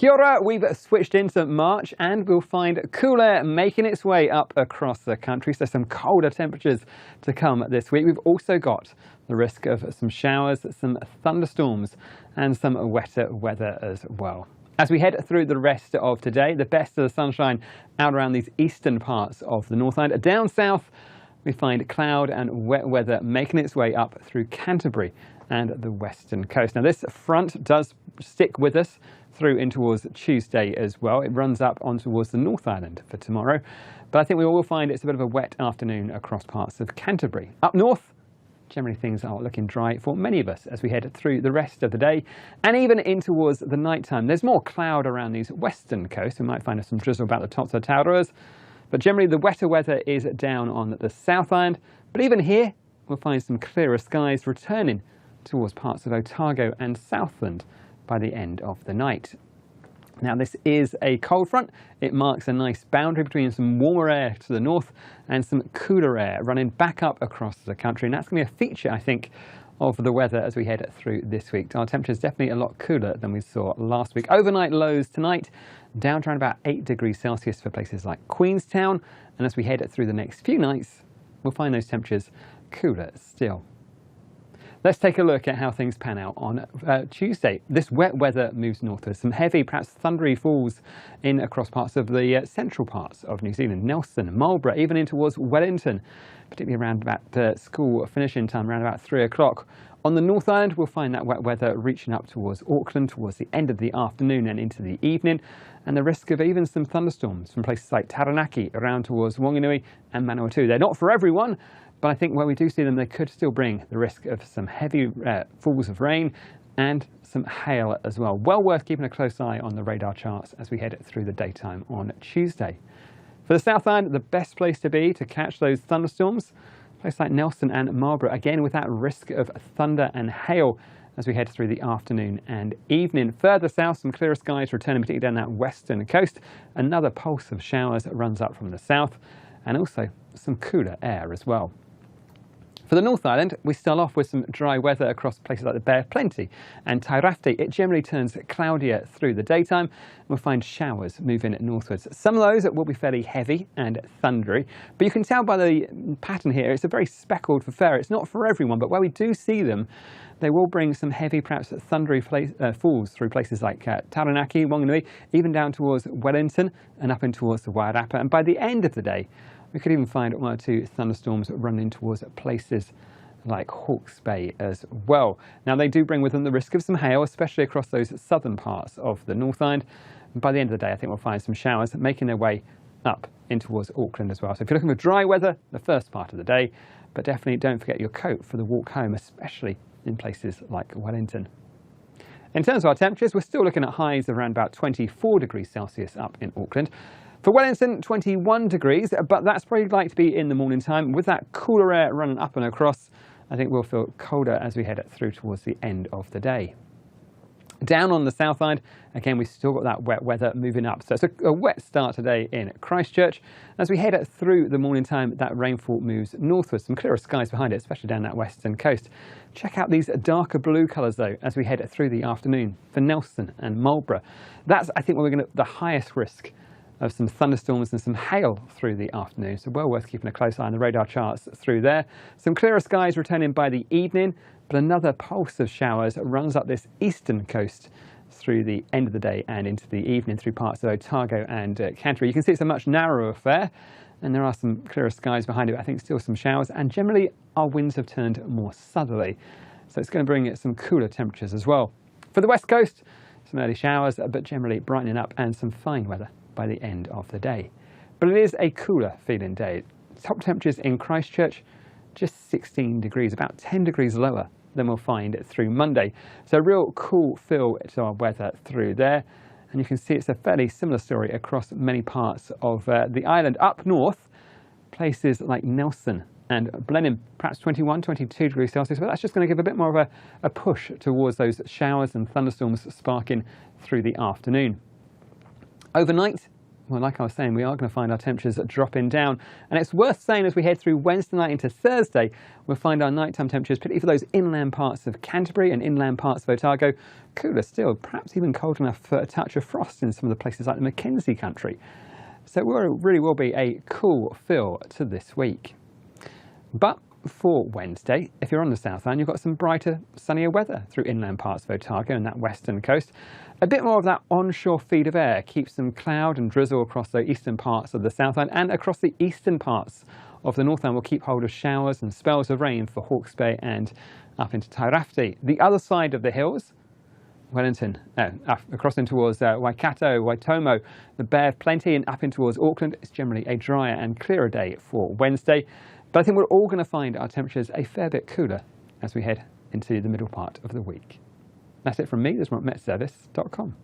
Kia ora, we've switched into March and we'll find cool air making its way up across the country, so some colder temperatures to come this week. We've also got the risk of some showers, some thunderstorms and some wetter weather as well. As we head through the rest of today, the best of the sunshine out around these eastern parts of the North Island. Down south, we find cloud and wet weather making its way up through Canterbury and the western coast. Now this front does stick with us through in towards Tuesday as well. It runs up on towards the North Island for tomorrow, but I think we will find it's a bit of a wet afternoon across parts of Canterbury. Up north, generally things are looking dry for many of us as we head through the rest of the day and even in towards the night time. There's more cloud around these western coasts. We might find some drizzle about the tops of Tauraruas, but generally the wetter weather is down on the South Island. But even here, we'll find some clearer skies returning towards parts of Otago and Southland by the end of the night. Now this is a cold front. It marks a nice boundary between some warmer air to the north and some cooler air running back up across the country, and that's going to be a feature, I think, of the weather as we head through this week. Our temperature is definitely a lot cooler than we saw last week. Overnight lows tonight down to around about 8 degrees Celsius for places like Queenstown, and as we head through the next few nights, we'll find those temperatures cooler still. Let's take a look at how things pan out on Tuesday. This wet weather moves northwards. Some heavy, perhaps thundery falls in across parts of the central parts of New Zealand. Nelson, Marlborough, even in towards Wellington, particularly around about school finishing time, around about 3 o'clock. On the North Island, we'll find that wet weather reaching up towards Auckland towards the end of the afternoon and into the evening, and the risk of even some thunderstorms from places like Taranaki around towards Wanganui and Manawatu. They're not for everyone, but I think where we do see them, they could still bring the risk of some heavy falls of rain and some hail as well. Well worth keeping a close eye on the radar charts as we head through the daytime on Tuesday. For the South Island, the best place to be to catch those thunderstorms, places like Nelson and Marlborough, again with that risk of thunder and hail as we head through the afternoon and evening. Further south, some clearer skies returning, particularly down that western coast. Another pulse of showers that runs up from the south, and also some cooler air as well. For the North Island, we start off with some dry weather across places like the Bear Plenty and Tairāwhiti. It generally turns cloudier through the daytime. We'll find showers moving northwards. Some of those will be fairly heavy and thundery, but you can tell by the pattern here, it's a very speckled fair. It's not for everyone, but where we do see them, they will bring some heavy, perhaps thundery falls through places like Taranaki, Wanganui, even down towards Wellington and up in towards the Wairarapa. And by the end of the day, we could even find 1 or 2 thunderstorms running towards places like Hawke's Bay as well. Now they do bring with them the risk of some hail, especially across those southern parts of the North Island. And by the end of the day, I think we'll find some showers making their way up in towards Auckland as well. So if you're looking for dry weather, the first part of the day, but definitely don't forget your coat for the walk home, especially in places like Wellington. In terms of our temperatures, we're still looking at highs of around about 24 degrees Celsius up in Auckland. For Wellington, 21 degrees, but that's probably like to be in the morning time. With that cooler air running up and across, I think we'll feel colder as we head through towards the end of the day. Down on the South Island, again, we've still got that wet weather moving up. So it's a wet start today in Christchurch. As we head through the morning time, that rainfall moves northwards. Some clearer skies behind it, especially down that western coast. Check out these darker blue colours, though, as we head through the afternoon for Nelson and Marlborough. That's, I think, where we're going to the highest risk of some thunderstorms and some hail through the afternoon. So well worth keeping a close eye on the radar charts through there. Some clearer skies returning by the evening, but another pulse of showers runs up this eastern coast through the end of the day and into the evening through parts of Otago and Canterbury. You can see it's a much narrower affair, and there are some clearer skies behind it. I think still some showers, and generally our winds have turned more southerly. So it's going to bring some cooler temperatures as well. For the west coast, some early showers, but generally brightening up and some fine weather by the end of the day. But it is a cooler feeling day. Top temperatures in Christchurch, just 16 degrees, about 10 degrees lower than we'll find through Monday. So a real cool feel to our weather through there. And you can see it's a fairly similar story across many parts of the island. Up north, places like Nelson and Blenheim, perhaps 21, 22 degrees Celsius, but that's just going to give a bit more of a push towards those showers and thunderstorms sparking through the afternoon. Overnight, Well, like I was saying, we are going to find our temperatures dropping down. And it's worth saying as we head through Wednesday night into Thursday, we'll find our nighttime temperatures, particularly for those inland parts of Canterbury and inland parts of Otago, cooler still, perhaps even cold enough for a touch of frost in some of the places like the Mackenzie country. So it really will be a cool feel to this week. But for Wednesday, if you're on the Southland, you've got some brighter, sunnier weather through inland parts of Otago and that western coast. A bit more of that onshore feed of air keeps some cloud and drizzle across the eastern parts of the Southland, and across the eastern parts of the Northland will keep hold of showers and spells of rain for Hawke's Bay and up into Tairafti. The other side of the hills, Wellington, across in towards Waikato, Waitomo, the Bay of Plenty, and up in towards Auckland, it's generally a drier and clearer day for Wednesday. But I think we're all going to find our temperatures a fair bit cooler as we head into the middle part of the week. That's it from me. This is from metservice.com.